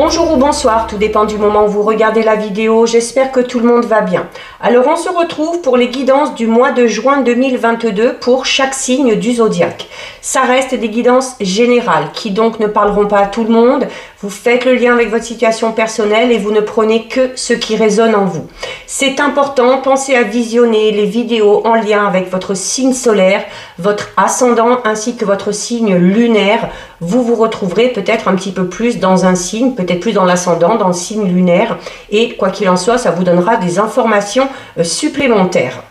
Bonjour ou bonsoir, tout dépend du moment où vous regardez la vidéo, j'espère que tout le monde va bien. Alors on se retrouve pour les guidances du mois de juin 2022 pour chaque signe du zodiaque. Ça reste des guidances générales qui donc ne parleront pas à tout le monde. Vous faites le lien avec votre situation personnelle et vous ne prenez que ce qui résonne en vous. C'est important, pensez à visionner les vidéos en lien avec votre signe solaire, votre ascendant ainsi que votre signe lunaire. Vous vous retrouverez peut-être un petit peu plus dans un signe, peut-être plus dans l'ascendant, dans le signe lunaire. Et quoi qu'il en soit, ça vous donnera des informations supplémentaires.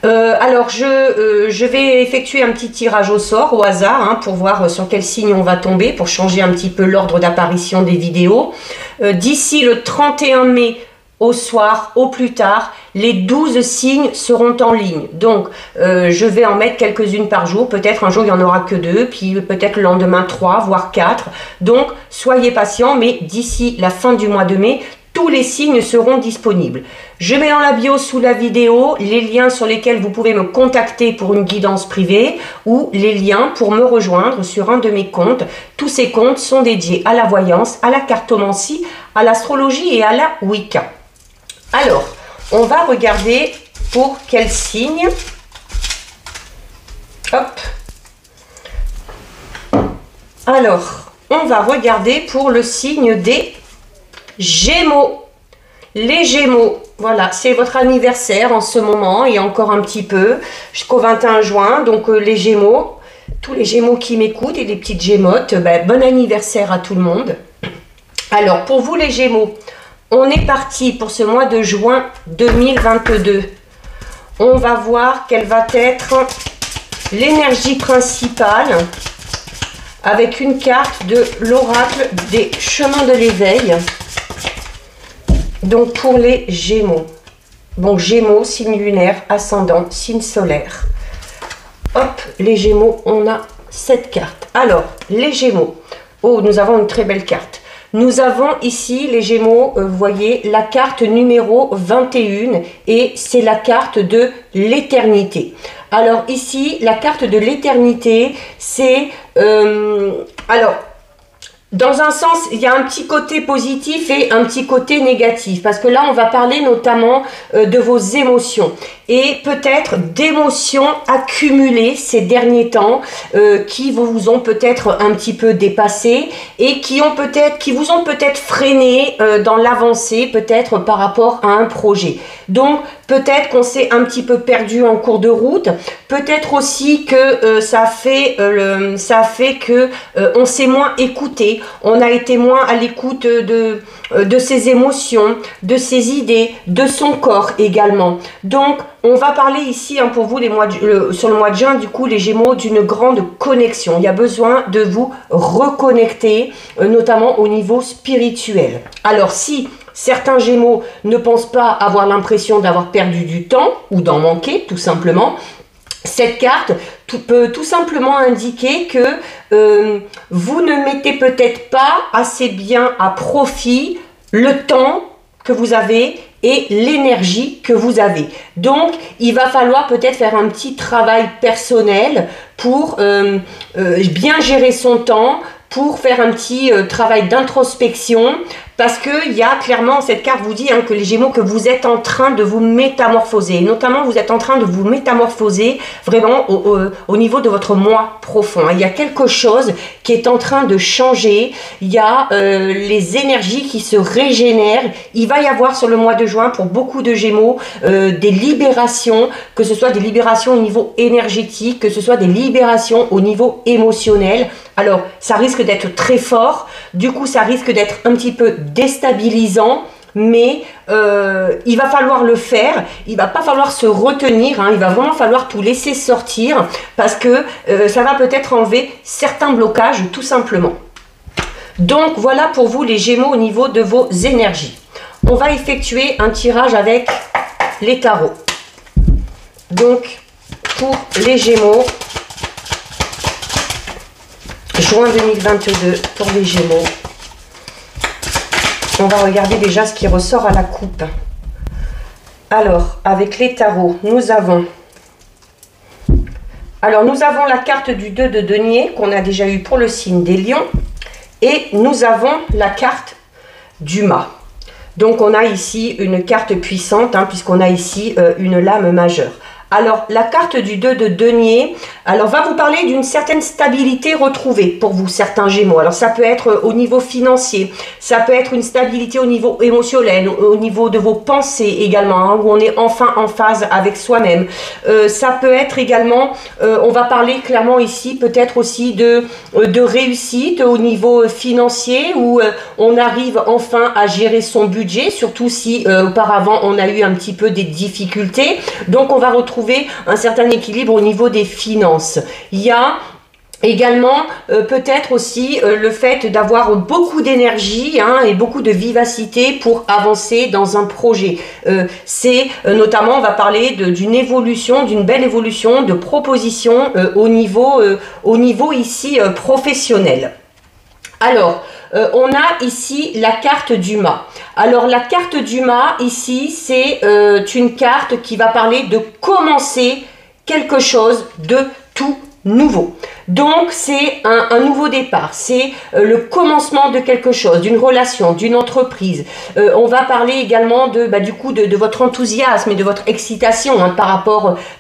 Alors je vais effectuer un petit tirage au sort, au hasard, pour voir sur quel signe on va tomber, pour changer un petit peu l'ordre d'apparition des vidéos. D'ici le 31 mai au soir, au plus tard, les 12 signes seront en ligne. Donc, je vais en mettre quelques-unes par jour. Peut-être un jour, il n'y en aura que 2, puis peut-être le lendemain 3, voire 4. Donc, soyez patients, mais d'ici la fin du mois de mai, tous les signes seront disponibles. Je mets dans la bio sous la vidéo les liens sur lesquels vous pouvez me contacter pour une guidance privée ou les liens pour me rejoindre sur un de mes comptes. Tous ces comptes sont dédiés à la voyance, à la cartomancie, à l'astrologie et à la Wicca. Alors, on va regarder pour quel signe. Hop. Alors, on va regarder pour le signe des Gémeaux. Les Gémeaux, voilà, c'est votre anniversaire en ce moment et encore un petit peu jusqu'au 21 juin. Donc les Gémeaux, tous les Gémeaux qui m'écoutent et les petites Gémottes, bon anniversaire à tout le monde. Alors pour vous les Gémeaux, on est parti pour ce mois de juin 2022. On va voir quelle va être l'énergie principale avec une carte de l'oracle des chemins de l'éveil. Donc pour les Gémeaux, bon Gémeaux, signe lunaire, ascendant, signe solaire. Hop, les Gémeaux, on a cette carte. Alors, les Gémeaux, oh, nous avons une très belle carte. Nous avons ici, les Gémeaux, vous voyez, la carte numéro 21 et c'est la carte de l'éternité. Alors ici, la carte de l'éternité, c'est... alors... Dans un sens, il y a un petit côté positif et un petit côté négatif. Parce que là, on va parler notamment de vos émotions. Et peut-être d'émotions accumulées ces derniers temps qui vous ont peut-être un petit peu dépassé et qui vous ont peut-être freiné dans l'avancée, peut-être par rapport à un projet. Donc, peut-être qu'on s'est un petit peu perdu en cours de route. Peut-être aussi que ça fait que on s'est moins écouté. On a été moins à l'écoute de ses émotions, de ses idées, de son corps également. Donc, on va parler ici pour vous sur le mois de juin, du coup, les Gémeaux, d'une grande connexion. Il y a besoin de vous reconnecter, notamment au niveau spirituel. Alors, si certains Gémeaux ne pensent pas avoir l'impression d'avoir perdu du temps ou d'en manquer, tout simplement, cette carte peut tout simplement indiquer que vous ne mettez peut-être pas assez bien à profit le temps que vous avez et l'énergie que vous avez. Donc, il va falloir peut-être faire un petit travail personnel pour bien gérer son temps, pour faire un petit travail d'introspection, parce qu'il y a clairement, cette carte vous dit que les Gémeaux, que vous êtes en train de vous métamorphoser. Notamment, vous êtes en train de vous métamorphoser vraiment au niveau de votre moi profond. Il y a quelque chose qui est en train de changer. Il y a les énergies qui se régénèrent. Il va y avoir sur le mois de juin, pour beaucoup de Gémeaux, des libérations, que ce soit des libérations au niveau énergétique, que ce soit des libérations au niveau émotionnel. Alors, ça risque d'être très fort. Du coup, ça risque d'être un petit peu déstabilisant, mais il va falloir le faire. Il va pas falloir se retenir, il va vraiment falloir tout laisser sortir parce que ça va peut-être enlever certains blocages tout simplement. Donc voilà pour vous les Gémeaux au niveau de vos énergies. On va effectuer un tirage avec les tarots. Donc pour les Gémeaux, juin 2022 pour les Gémeaux. On va regarder déjà ce qui ressort à la coupe. Alors, avec les tarots, nous avons la carte du 2 de denier qu'on a déjà eu pour le signe des lions. Et nous avons la carte du mât. Donc on a ici une carte puissante, hein, puisqu'on a ici une lame majeure. Alors, la carte du 2 de denier, alors va vous parler d'une certaine stabilité retrouvée pour vous, certains Gémeaux. Alors, ça peut être au niveau financier, ça peut être une stabilité au niveau émotionnel, au niveau de vos pensées également, hein, où on est enfin en phase avec soi-même. Ça peut être également, on va parler clairement ici, peut-être aussi de réussite au niveau financier, où on arrive enfin à gérer son budget, surtout si auparavant on a eu un petit peu des difficultés. Donc, on va retrouver un certain équilibre au niveau des finances. Il y a également peut-être aussi le fait d'avoir beaucoup d'énergie, hein, et beaucoup de vivacité pour avancer dans un projet. C'est notamment, on va parler d'une évolution, d'une belle évolution de propositions au niveau ici professionnel. Alors, on a ici la carte du mât. Alors, la carte du mât, ici, c'est une carte qui va parler de commencer quelque chose de tout nouveau. Donc, c'est un nouveau départ, c'est le commencement de quelque chose, d'une relation, d'une entreprise. On va parler également du coup de votre enthousiasme et de votre excitation, hein, par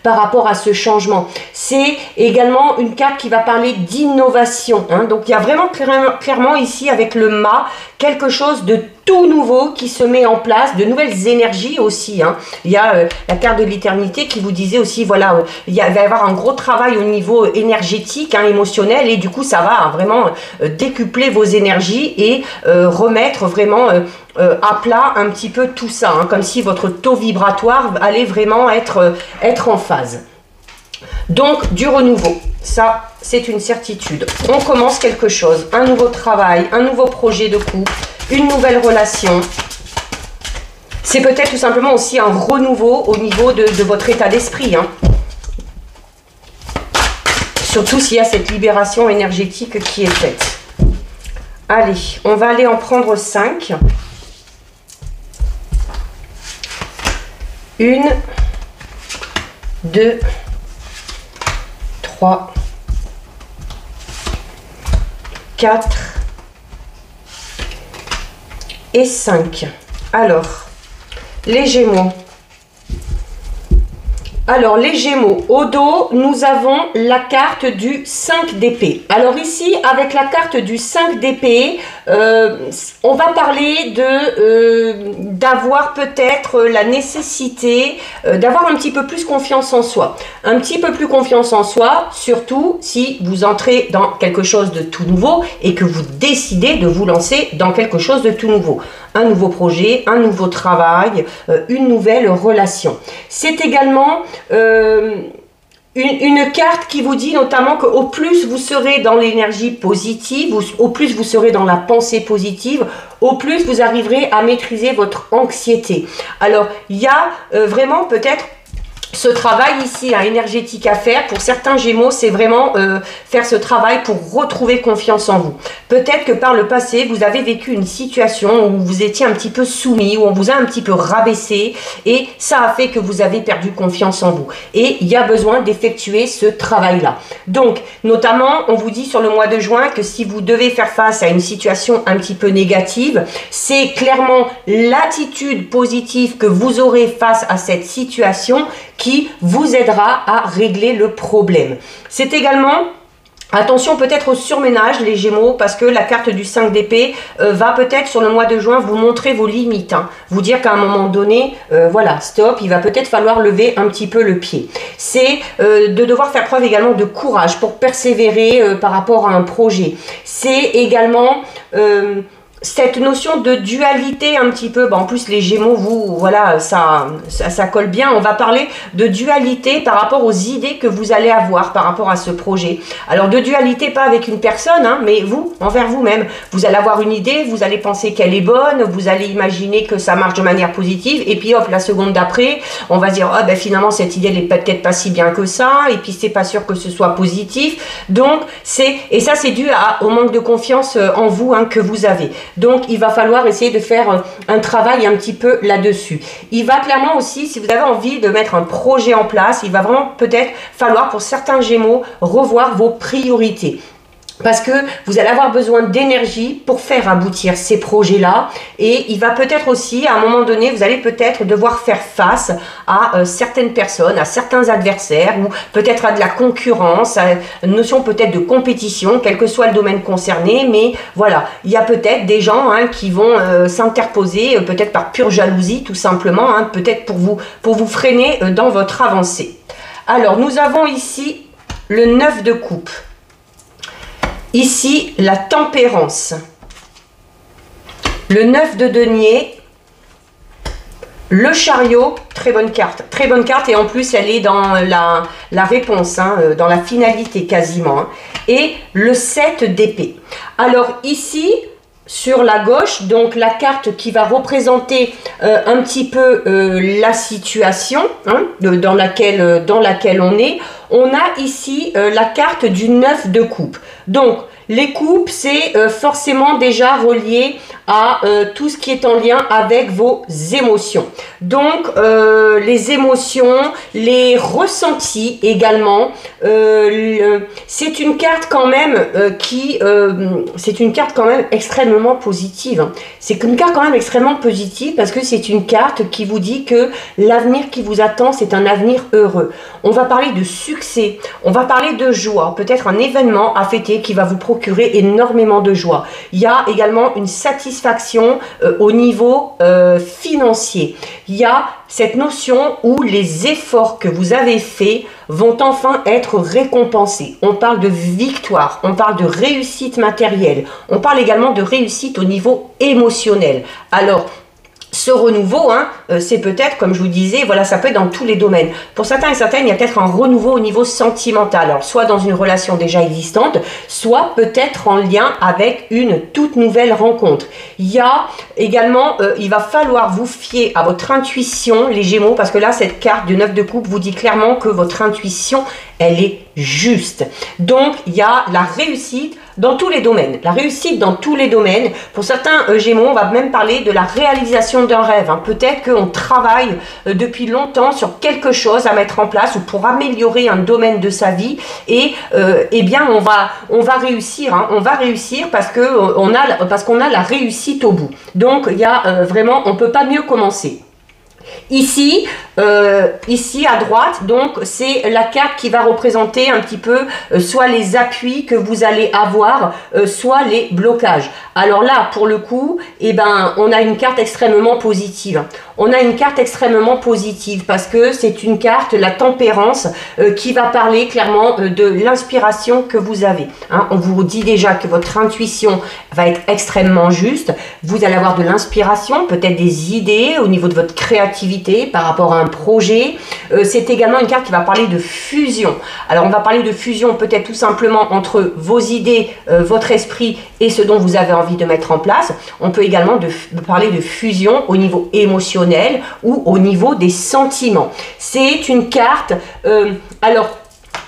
rapport à ce changement. C'est également une carte qui va parler d'innovation, hein. Donc, il y a vraiment clairement ici avec le mât quelque chose de tout nouveau qui se met en place, de nouvelles énergies aussi, hein. Il y a la carte de l'éternité qui vous disait aussi, voilà, il va y avoir un gros travail au niveau énergétique, hein, émotionnel, et du coup ça va vraiment décupler vos énergies et remettre vraiment à plat un petit peu tout ça, hein, comme si votre taux vibratoire allait vraiment être en phase. Donc du renouveau, ça c'est une certitude. On commence quelque chose, un nouveau travail, un nouveau projet de couple, une nouvelle relation. C'est peut-être tout simplement aussi un renouveau au niveau de votre état d'esprit, hein. Surtout s'il y a cette libération énergétique qui est faite. Allez, on va aller en prendre 5. 1, 2, 3, 4 et 5. Alors, les Gémeaux. Alors, les Gémeaux, au dos, nous avons la carte du 5 d'épée. Alors ici, avec la carte du 5 d'épée, on va parler d'avoir peut-être la nécessité d'avoir un petit peu plus confiance en soi. Un petit peu plus confiance en soi, surtout si vous entrez dans quelque chose de tout nouveau et que vous décidez de vous lancer dans quelque chose de tout nouveau. Un nouveau projet, un nouveau travail, une nouvelle relation. C'est également une carte qui vous dit notamment qu'au plus vous serez dans l'énergie positive, au plus vous serez dans la pensée positive, au plus vous arriverez à maîtriser votre anxiété. Alors, il y a vraiment peut-être ce travail ici, hein, énergétique à faire. Pour certains Gémeaux, c'est vraiment faire ce travail pour retrouver confiance en vous. Peut-être que par le passé, vous avez vécu une situation où vous étiez un petit peu soumis, où on vous a un petit peu rabaissé, et ça a fait que vous avez perdu confiance en vous. Et il y a besoin d'effectuer ce travail-là. Donc, notamment, on vous dit sur le mois de juin que si vous devez faire face à une situation un petit peu négative, c'est clairement l'attitude positive que vous aurez face à cette situation qui vous aidera à régler le problème. C'est également, attention peut-être au surménage les Gémeaux, parce que la carte du 5 d'épée va peut-être sur le mois de juin vous montrer vos limites, hein. Vous dire qu'à un moment donné, voilà, stop, il va peut-être falloir lever un petit peu le pied. C'est de devoir faire preuve également de courage pour persévérer par rapport à un projet. C'est également cette notion de dualité un petit peu, en plus les Gémeaux, vous, voilà, ça colle bien. On va parler de dualité par rapport aux idées que vous allez avoir par rapport à ce projet. Alors de dualité, pas avec une personne, hein, mais vous, envers vous-même. Vous allez avoir une idée, vous allez penser qu'elle est bonne, vous allez imaginer que ça marche de manière positive, et puis hop, la seconde d'après, on va se dire, ah ben finalement cette idée elle est peut-être pas si bien que ça, et puis c'est pas sûr que ce soit positif. Donc et ça c'est dû au manque de confiance en vous, hein, que vous avez. Donc, il va falloir essayer de faire un travail un petit peu là-dessus. Il va clairement aussi, si vous avez envie de mettre un projet en place, il va vraiment peut-être falloir pour certains Gémeaux revoir vos priorités. parce que vous allez avoir besoin d'énergie pour faire aboutir ces projets-là. Et il va peut-être aussi, à un moment donné, vous allez peut-être devoir faire face à certaines personnes, à certains adversaires, ou peut-être à de la concurrence, à une notion peut-être de compétition, quel que soit le domaine concerné. Mais voilà, il y a peut-être des gens qui vont s'interposer, peut-être par pure jalousie, tout simplement, peut-être pour vous freiner dans votre avancée. Alors, nous avons ici le 9 de coupe. Ici, la tempérance. Le 9 de denier. Le chariot, très bonne carte. Très bonne carte et en plus, elle est dans la réponse, dans la finalité quasiment. Et le 7 d'épée. Alors ici, sur la gauche, donc la carte qui va représenter un petit peu la situation dans laquelle on est. On a ici la carte du 9 de coupe. Donc, les coupes, c'est forcément déjà relié à tout ce qui est en lien avec vos émotions. Donc, les émotions, les ressentis également. C'est une carte quand même c'est une carte quand même extrêmement positive. C'est une carte quand même extrêmement positive parce que c'est une carte qui vous dit que l'avenir qui vous attend, c'est un avenir heureux. On va parler de succès, on va parler de joie, peut-être un événement à fêter qui va vous procurer énormément de joie. Il y a également une satisfaction au niveau financier. Il y a cette notion où les efforts que vous avez faits vont enfin être récompensés. On parle de victoire, on parle de réussite matérielle, on parle également de réussite au niveau émotionnel. Alors, ce renouveau, c'est peut-être, comme je vous disais, voilà, ça peut être dans tous les domaines. Pour certains et certaines, il y a peut-être un renouveau au niveau sentimental. Alors, soit dans une relation déjà existante, soit peut-être en lien avec une toute nouvelle rencontre. Il y a également, il va falloir vous fier à votre intuition, les Gémeaux, parce que là, cette carte du 9 de coupe vous dit clairement que votre intuition, elle est juste. Donc, il y a la réussite dans tous les domaines. La réussite dans tous les domaines. Pour certains Gémeaux, on va même parler de la réalisation d'un rêve. Peut-être qu'on travaille depuis longtemps sur quelque chose à mettre en place ou pour améliorer un domaine de sa vie. Et eh bien, on va réussir. On va réussir parce qu'on a la réussite au bout. Donc, il y a vraiment, on ne peut pas mieux commencer. Ici à droite, donc c'est la carte qui va représenter un petit peu soit les appuis que vous allez avoir, soit les blocages. Alors là, pour le coup, on a une carte extrêmement positive. On a une carte extrêmement positive parce que c'est une carte, la tempérance, qui va parler clairement de l'inspiration que vous avez. On vous dit déjà que votre intuition va être extrêmement juste. Vous allez avoir de l'inspiration, peut-être des idées au niveau de votre créativité par rapport à un projet. C'est également une carte qui va parler de fusion. Alors on va parler de fusion peut-être tout simplement entre vos idées, votre esprit et ce dont vous avez envie de mettre en place. On peut également parler de fusion au niveau émotionnel ou au niveau des sentiments. C'est une carte,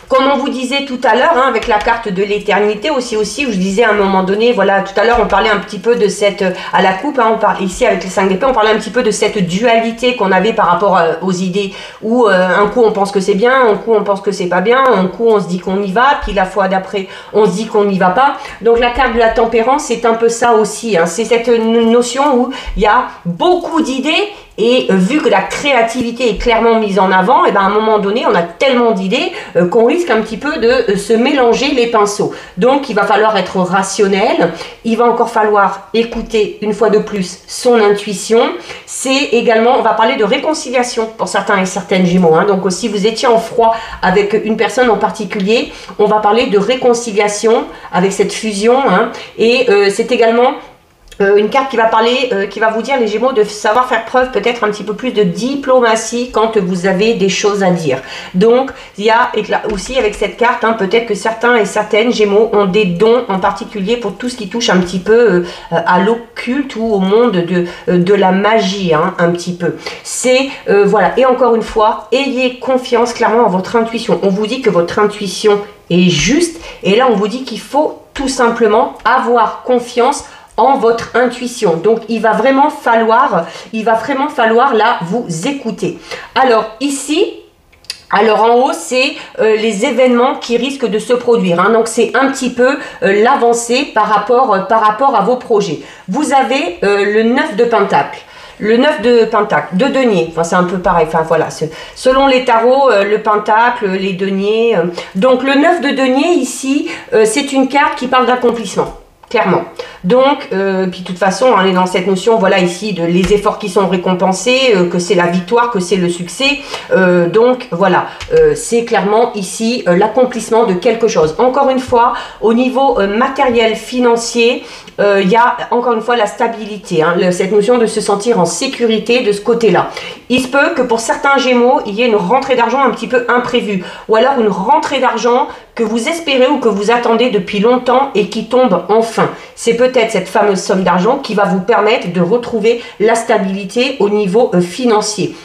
comme on vous disait tout à l'heure, avec la carte de l'éternité aussi, je disais à un moment donné, voilà, tout à l'heure on parlait un petit peu de cette, à la coupe, on parle ici avec les 5 d'épée, on parlait un petit peu de cette dualité qu'on avait par rapport aux idées, où un coup on pense que c'est bien, un coup on pense que c'est pas bien, un coup on se dit qu'on y va, puis la fois d'après on se dit qu'on n'y va pas. Donc la carte de la tempérance, c'est un peu ça aussi, c'est cette notion où il y a beaucoup d'idées. Et vu que la créativité est clairement mise en avant, à un moment donné, on a tellement d'idées qu'on risque un petit peu de se mélanger les pinceaux. Donc, il va falloir être rationnel. Il va encore falloir écouter une fois de plus son intuition. C'est également, on va parler de réconciliation pour certains et certaines Gémeaux. Donc, si vous étiez en froid avec une personne en particulier, on va parler de réconciliation avec cette fusion. Et c'est également une carte qui va parler, qui va vous dire les Gémeaux de savoir faire preuve peut-être un petit peu plus de diplomatie quand vous avez des choses à dire. Donc il y a aussi avec cette carte, peut-être que certains et certaines Gémeaux ont des dons en particulier pour tout ce qui touche un petit peu à l'occulte ou au monde de la magie, un petit peu. C'est voilà, et encore une fois, ayez confiance clairement en votre intuition. On vous dit que votre intuition est juste et là on vous dit qu'il faut tout simplement avoir confiance en votre intuition. Donc il va vraiment falloir là vous écouter. Alors ici Alors en haut, c'est les événements qui risquent de se produire. Hein. Donc c'est un petit peu l'avancée par rapport à vos projets. Vous avez le 9 de Pentacle. Le 9 de Pentacle, de denier, enfin c'est un peu pareil, enfin voilà, selon les tarots, le Pentacle, les deniers. Donc le 9 de denier ici, c'est une carte qui parle d'accomplissement. Clairement. Donc, puis de toute façon, on est dans cette notion, voilà ici, de les efforts qui sont récompensés, que c'est la victoire, que c'est le succès. Donc, voilà, c'est clairement ici l'accomplissement de quelque chose. Encore une fois, au niveau matériel, financier, il y a encore une fois la stabilité, hein, cette notion de se sentir en sécurité de ce côté-là. Il se peut que pour certains Gémeaux, il y ait une rentrée d'argent un petit peu imprévue, ou alors une rentrée d'argent que vous espérez ou que vous attendez depuis longtemps et qui tombe enfin. C'est peut-être cette fameuse somme d'argent qui va vous permettre de retrouver la stabilité au niveau financier.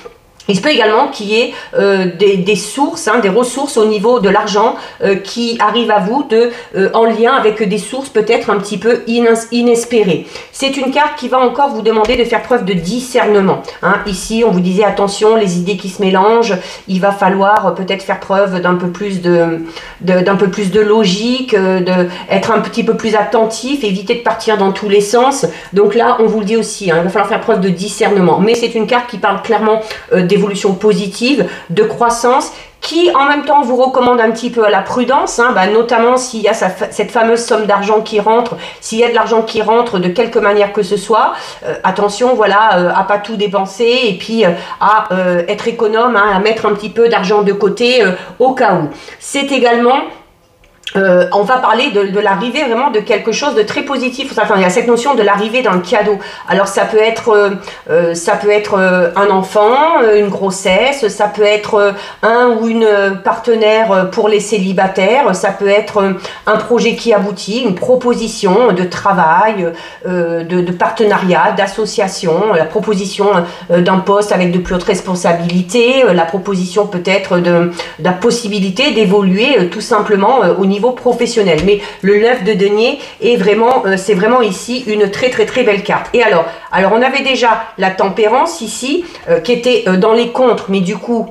Il se peut également qu'il y ait des sources, hein, des ressources au niveau de l'argent qui arrivent à vous en lien avec des sources peut-être un petit peu inespérées. C'est une carte qui va encore vous demander de faire preuve de discernement. Hein. Ici, on vous disait attention, les idées qui se mélangent, il va falloir peut-être faire preuve d'un peu plus de logique, être un petit peu plus attentif, éviter de partir dans tous les sens. Donc là, on vous le dit aussi, hein, il va falloir faire preuve de discernement. Mais c'est une carte qui parle clairement d'évolution positive, de croissance, qui en même temps vous recommande un petit peu à la prudence, hein, notamment s'il y a cette fameuse somme d'argent qui rentre, s'il y a de l'argent qui rentre de quelque manière que ce soit, attention, voilà, à pas tout dépenser et puis à être économe, hein, à mettre un petit peu d'argent de côté au cas où. C'est également... on va parler de l'arrivée vraiment de quelque chose de très positif. Enfin, il y a cette notion de l'arrivée d'un cadeau. Alors ça peut être un enfant, une grossesse, ça peut être un ou une partenaire pour les célibataires, ça peut être un projet qui aboutit, une proposition de travail, de partenariat, d'association, la proposition d'un poste avec de plus hautes responsabilités, la proposition peut-être de la possibilité d'évoluer tout simplement au niveau professionnel. Mais le 9 de denier est vraiment, c'est vraiment ici une très belle carte. Et alors on avait déjà la tempérance ici, qui était dans les contres, mais du coup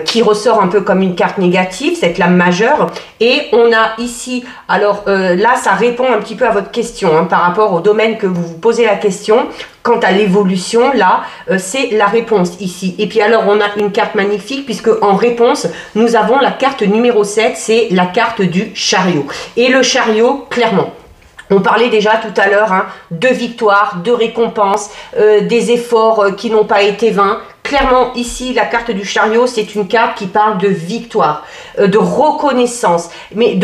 qui ressort un peu comme une carte négative, cette lame majeure. Et on a ici, alors là ça répond un petit peu à votre question, hein, par rapport au domaine que vous vous posez la question. Quant à l'évolution, là, c'est la réponse ici. Et puis alors, on a une carte magnifique, puisque en réponse, nous avons la carte numéro 7, c'est la carte du chariot. Et le chariot, clairement, on parlait déjà tout à l'heure, hein, de victoire, de récompense, des efforts qui n'ont pas été vains. Clairement, ici, la carte du chariot, c'est une carte qui parle de victoire, de reconnaissance, mais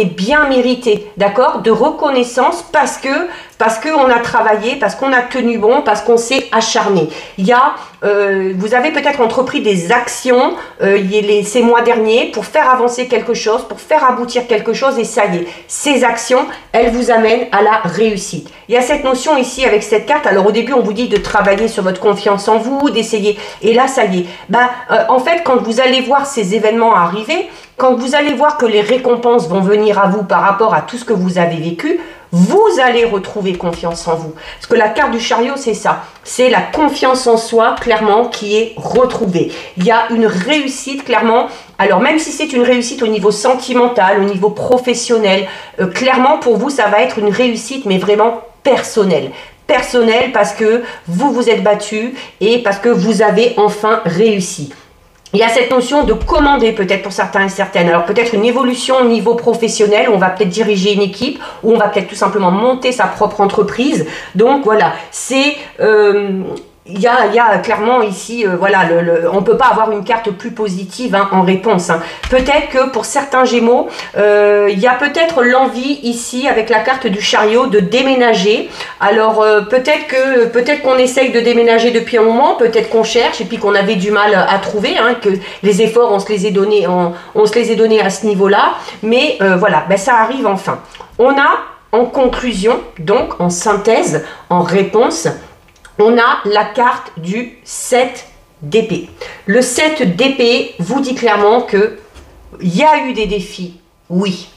bien méritée, d'accord? De reconnaissance parce qu'on a travaillé, parce qu'on a tenu bon, parce qu'on s'est acharné. Il y a, vous avez peut-être entrepris des actions ces mois derniers pour faire avancer quelque chose, pour faire aboutir quelque chose, et ça y est, ces actions, elles vous amènent à la réussite. Il y a cette notion ici avec cette carte. Alors au début, on vous dit de travailler sur votre confiance en vous, d'essayer, et là, ça y est. En fait, quand vous allez voir ces événements arriver, quand vous allez voir que les récompenses vont venir à vous par rapport à tout ce que vous avez vécu, vous allez retrouver confiance en vous. Parce que la carte du chariot, c'est ça. C'est la confiance en soi, clairement, qui est retrouvée. Il y a une réussite, clairement. Alors, même si c'est une réussite au niveau sentimental, au niveau professionnel, clairement, pour vous, ça va être une réussite, mais vraiment personnelle. Personnelle parce que vous vous êtes battu et parce que vous avez enfin réussi. Il y a cette notion de commander peut-être pour certains et certaines. Alors peut-être une évolution au niveau professionnel, où on va peut-être diriger une équipe, ou on va peut-être tout simplement monter sa propre entreprise. Donc voilà, c'est... il y a clairement ici, voilà, on ne peut pas avoir une carte plus positive, hein, en réponse. Hein. Peut-être que pour certains Gémeaux, il y a peut-être l'envie ici, avec la carte du chariot, de déménager. Alors peut-être qu'on essaye de déménager depuis un moment, peut-être qu'on cherche et puis qu'on avait du mal à trouver, hein, que les efforts, on se les est donnés, on se les est donnés à ce niveau-là. Mais voilà, ça arrive enfin. On a en conclusion, donc en synthèse, en réponse, on a la carte du 7 d'épée. Le 7 d'épée vous dit clairement que il y a eu des défis, oui,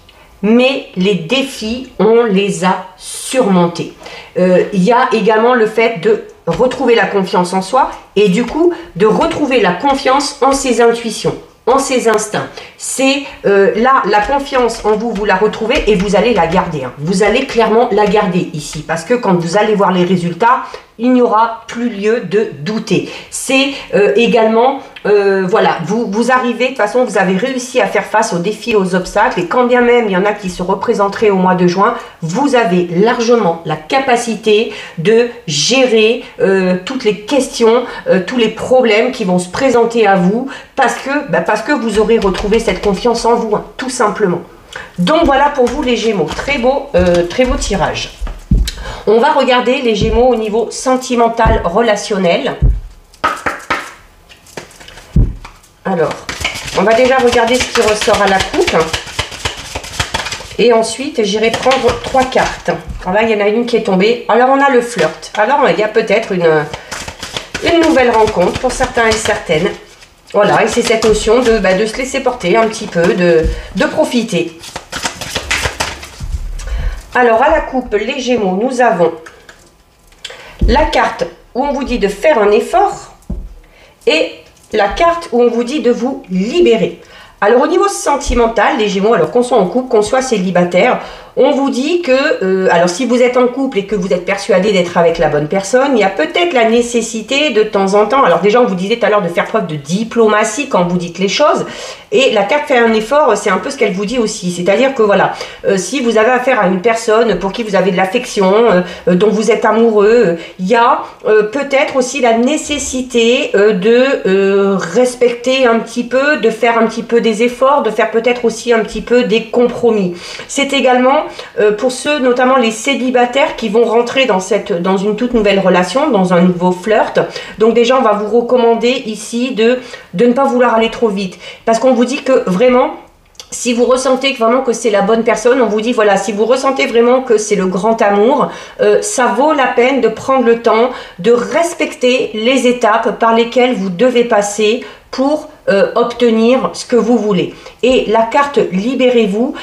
mais les défis, on les a surmontés. Il y a également le fait de retrouver la confiance en soi et du coup de retrouver la confiance en ses intuitions. en ses instincts. C'est là, la confiance en vous, vous la retrouvez et vous allez la garder. Hein. Vous allez clairement la garder ici. Parce que quand vous allez voir les résultats, il n'y aura plus lieu de douter. C'est également, voilà, vous arrivez, de toute façon, vous avez réussi à faire face aux défis, aux obstacles. Et quand bien même il y en a qui se représenteraient au mois de juin, vous avez largement la capacité de gérer toutes les questions, tous les problèmes qui vont se présenter à vous parce que vous aurez retrouvé cette confiance en vous, hein, tout simplement. Donc voilà pour vous les Gémeaux. Très beau tirage. On va regarder les Gémeaux au niveau sentimental, relationnel. Alors, on va déjà regarder ce qui ressort à la coupe. Et ensuite, j'irai prendre 3 cartes. Alors là, il y en a une qui est tombée. Alors, on a le flirt. Alors, il y a peut-être une nouvelle rencontre pour certains et certaines. Voilà, et c'est cette notion de se laisser porter un petit peu, de profiter. Alors, à la coupe, les Gémeaux, nous avons la carte où on vous dit de faire un effort et la carte où on vous dit de vous libérer. Alors, au niveau sentimental, les Gémeaux, alors qu'on soit en couple, qu'on soit célibataire, on vous dit que, alors si vous êtes en couple et que vous êtes persuadé d'être avec la bonne personne, il y a peut-être la nécessité de temps en temps, alors déjà on vous disait tout à l'heure de faire preuve de diplomatie quand vous dites les choses, et la carte fait un effort, c'est un peu ce qu'elle vous dit aussi, c'est-à-dire que voilà, si vous avez affaire à une personne pour qui vous avez de l'affection, dont vous êtes amoureux, il y a peut-être aussi la nécessité de respecter un petit peu, de faire un petit peu des efforts, de faire peut-être aussi un petit peu des compromis. C'est également pour ceux, notamment les célibataires qui vont rentrer dans une toute nouvelle relation, dans un nouveau flirt. Donc déjà, on va vous recommander ici de ne pas vouloir aller trop vite. Parce qu'on vous dit que vraiment, si vous ressentez vraiment que c'est la bonne personne, on vous dit voilà, si vous ressentez vraiment que c'est le grand amour, ça vaut la peine de prendre le temps de respecter les étapes par lesquelles vous devez passer pour obtenir ce que vous voulez. Et la carte libérez-vous,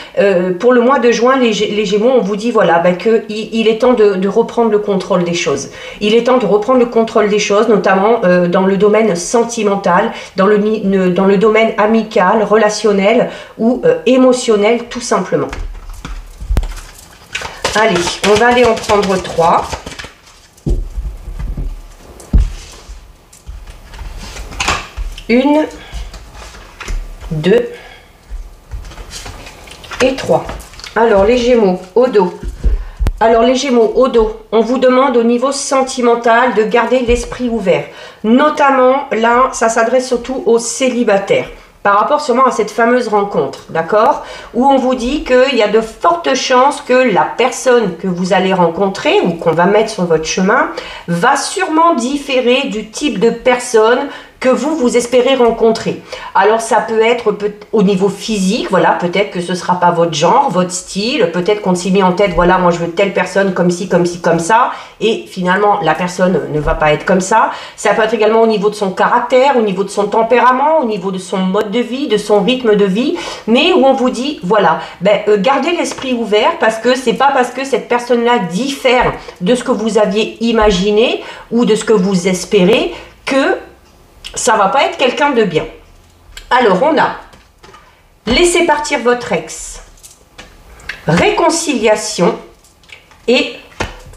pour le mois de juin, les Gémeaux, on vous dit voilà, qu'il est temps de reprendre le contrôle des choses. Il est temps de reprendre le contrôle des choses, notamment dans le domaine sentimental, dans le domaine amical, relationnel ou émotionnel, tout simplement. Allez, on va aller en prendre 3. 1, 2 et 3. Alors les Gémeaux au dos. Alors les Gémeaux au dos, on vous demande au niveau sentimental de garder l'esprit ouvert. Notamment là, ça s'adresse surtout aux célibataires. Par rapport sûrement à cette fameuse rencontre, d'accord? Où on vous dit qu'il y a de fortes chances que la personne que vous allez rencontrer ou qu'on va mettre sur votre chemin va sûrement différer du type de personne que vous espérez rencontrer. Alors ça peut être au niveau physique, voilà, peut-être que ce ne sera pas votre genre, votre style, peut-être qu'on s'est mis en tête, voilà, moi je veux telle personne comme ci, comme ci, comme ça, et finalement la personne ne va pas être comme ça. Ça peut être également au niveau de son caractère, au niveau de son tempérament, au niveau de son mode de vie, de son rythme de vie, mais où on vous dit, voilà, gardez l'esprit ouvert parce que c'est pas parce que cette personne-là diffère de ce que vous aviez imaginé ou de ce que vous espérez que ça va pas être quelqu'un de bien. Alors, on a laissé partir votre ex, réconciliation et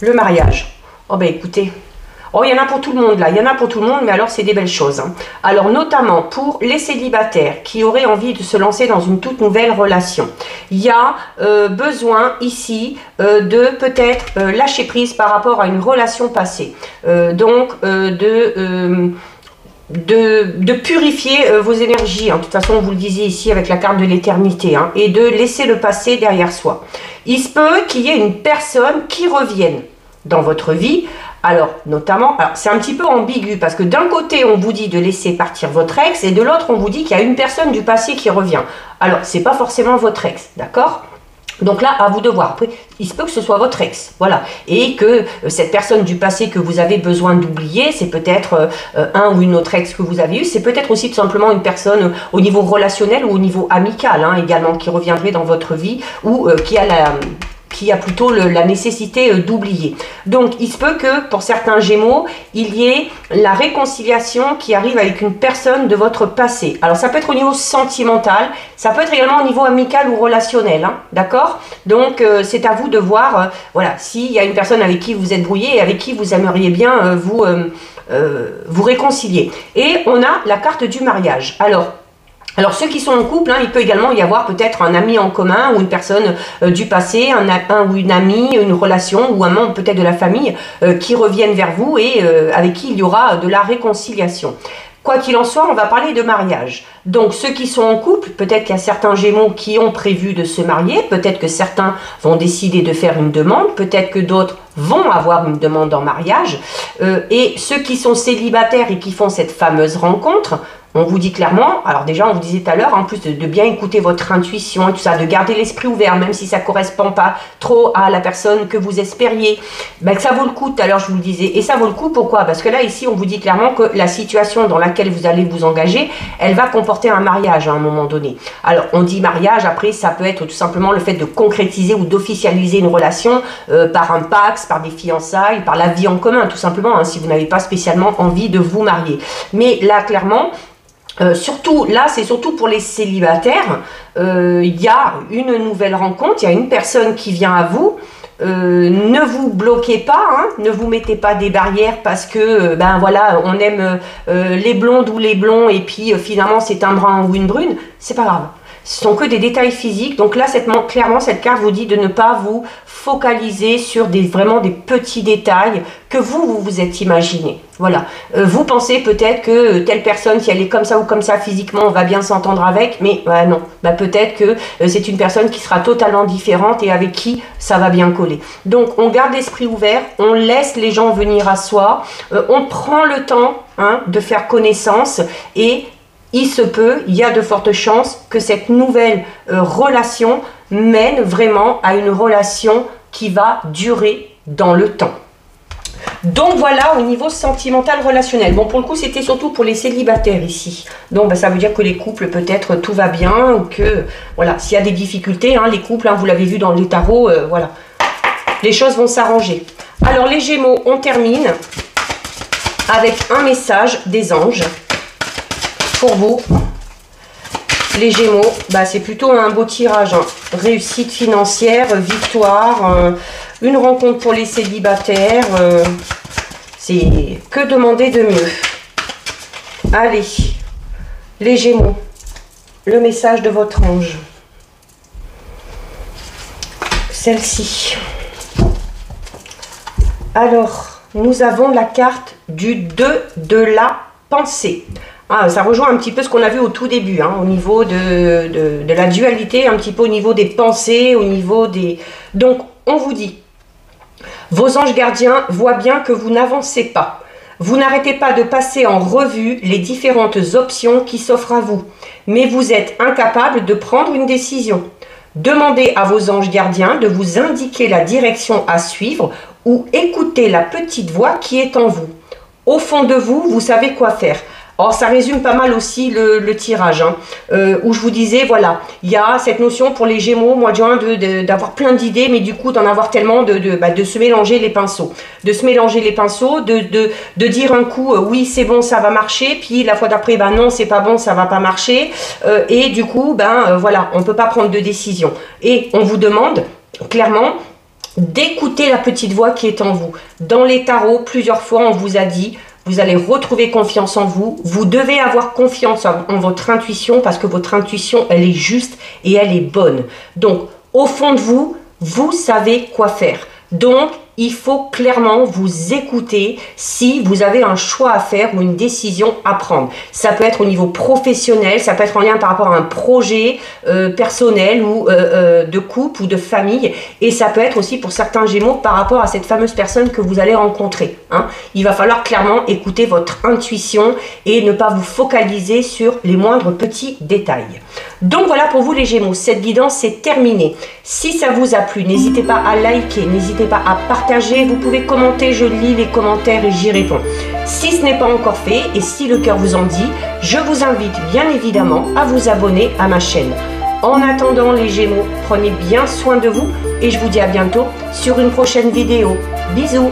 le mariage. Oh ben écoutez, oh il y en a pour tout le monde là, il y en a pour tout le monde, mais alors c'est des belles choses. Hein. Alors notamment pour les célibataires qui auraient envie de se lancer dans une toute nouvelle relation, il y a besoin ici de peut-être lâcher prise par rapport à une relation passée. De purifier vos énergies, hein. De toute façon on vous le disait ici avec la carte de l'éternité, hein, et de laisser le passé derrière soi. Il se peut qu'il y ait une personne qui revienne dans votre vie, alors notamment, c'est un petit peu ambigu parce que d'un côté on vous dit de laisser partir votre ex et de l'autre on vous dit qu'il y a une personne du passé qui revient. Alors c'est pas forcément votre ex, d'accord ? Donc là, à vous de voir. Après, il se peut que ce soit votre ex, voilà. Et que cette personne du passé que vous avez besoin d'oublier, c'est peut-être un ou une autre ex que vous avez eu. C'est peut-être aussi tout simplement une personne au niveau relationnel ou au niveau amical, hein, également, qui reviendrait dans votre vie ou qui qui a plutôt la nécessité d'oublier. Donc il se peut que pour certains Gémeaux, il y ait la réconciliation qui arrive avec une personne de votre passé. Alors ça peut être au niveau sentimental, ça peut être également au niveau amical ou relationnel, hein, d'accord? Donc c'est à vous de voir, voilà, s'il y a une personne avec qui vous êtes brouillé et avec qui vous aimeriez bien vous réconcilier. Et on a la carte du mariage. Alors ceux qui sont en couple, hein, il peut également y avoir peut-être un ami en commun ou une personne du passé, un ou une amie, une relation ou un membre peut-être de la famille qui reviennent vers vous et avec qui il y aura de la réconciliation. Quoi qu'il en soit, on va parler de mariage. Donc ceux qui sont en couple, peut-être qu'il y a certains Gémeaux qui ont prévu de se marier, peut-être que certains vont décider de faire une demande, peut-être que d'autres vont avoir une demande en mariage. Et ceux qui sont célibataires et qui font cette fameuse rencontre, on vous dit clairement, alors déjà on vous disait tout à l'heure, en plus de bien écouter votre intuition et tout ça, de garder l'esprit ouvert, même si ça ne correspond pas trop à la personne que vous espériez, ben que ça vaut le coup, tout à l'heure je vous le disais. Et ça vaut le coup, pourquoi? Parce que là ici on vous dit clairement que la situation dans laquelle vous allez vous engager, elle va comporter un mariage à un moment donné. Alors on dit mariage, après ça peut être tout simplement le fait de concrétiser ou d'officialiser une relation par un pax, par des fiançailles, par la vie en commun tout simplement, hein, si vous n'avez pas spécialement envie de vous marier. Mais là clairement, surtout, là, c'est surtout pour les célibataires. Il y a une nouvelle rencontre, il y a une personne qui vient à vous. Ne vous bloquez pas, hein, ne vous mettez pas des barrières parce que, ben voilà, on aime les blondes ou les blonds et puis finalement c'est un brun ou une brune. C'est pas grave. Ce sont que des détails physiques. Donc là, clairement, cette carte vous dit de ne pas vous focaliser sur vraiment des petits détails que vous êtes imaginé. Voilà. Vous pensez peut-être que telle personne, si elle est comme ça ou comme ça physiquement, on va bien s'entendre avec, mais non. Bah, peut-être que c'est une personne qui sera totalement différente et avec qui ça va bien coller. Donc, on garde l'esprit ouvert, on laisse les gens venir à soi, on prend le temps, hein, de faire connaissance et il se peut, il y a de fortes chances que cette nouvelle relation mène vraiment à une relation qui va durer dans le temps. Donc voilà au niveau sentimental relationnel. Bon, pour le coup, c'était surtout pour les célibataires ici. Donc ça veut dire que les couples, peut-être tout va bien ou que, voilà, s'il y a des difficultés, hein, les couples, hein, vous l'avez vu dans les tarots, voilà, les choses vont s'arranger. Alors les Gémeaux, on termine avec un message des anges. Pour vous, les Gémeaux, bah, c'est plutôt un beau tirage, hein. Réussite financière, victoire, une rencontre pour les célibataires, c'est que demander de mieux. Allez, les Gémeaux, le message de votre ange. Celle-ci. Alors, nous avons la carte du 2 de la pensée. Ah, ça rejoint un petit peu ce qu'on a vu au tout début, hein, au niveau de la dualité, un petit peu au niveau des pensées, au niveau des... Donc, on vous dit, vos anges gardiens voient bien que vous n'avancez pas. Vous n'arrêtez pas de passer en revue les différentes options qui s'offrent à vous, mais vous êtes incapable de prendre une décision. Demandez à vos anges gardiens de vous indiquer la direction à suivre ou écoutez la petite voix qui est en vous. Au fond de vous, vous savez quoi faire. Or, ça résume pas mal aussi le tirage, hein, où je vous disais, voilà, il y a cette notion pour les Gémeaux, mois de juin, d'avoir plein d'idées, mais du coup, d'en avoir tellement, de se mélanger les pinceaux. De se mélanger les pinceaux, de dire un coup, oui, c'est bon, ça va marcher, puis la fois d'après, ben non, c'est pas bon, ça va pas marcher, et du coup, voilà, on peut pas prendre de décision. Et on vous demande, clairement, d'écouter la petite voix qui est en vous. Dans les tarots, plusieurs fois, on vous a dit, vous allez retrouver confiance en vous. Vous devez avoir confiance en votre intuition parce que votre intuition, elle est juste et elle est bonne. Donc, au fond de vous, vous savez quoi faire. Donc, il faut clairement vous écouter si vous avez un choix à faire ou une décision à prendre. Ça peut être au niveau professionnel, ça peut être en lien par rapport à un projet personnel ou de couple ou de famille. Et ça peut être aussi pour certains Gémeaux par rapport à cette fameuse personne que vous allez rencontrer, hein. Il va falloir clairement écouter votre intuition et ne pas vous focaliser sur les moindres petits détails. Donc voilà pour vous les Gémeaux, cette guidance c'est terminé. Si ça vous a plu, n'hésitez pas à liker, n'hésitez pas à partager, vous pouvez commenter, je lis les commentaires et j'y réponds. Si ce n'est pas encore fait et si le cœur vous en dit, je vous invite bien évidemment à vous abonner à ma chaîne. En attendant les Gémeaux, prenez bien soin de vous et je vous dis à bientôt sur une prochaine vidéo. Bisous!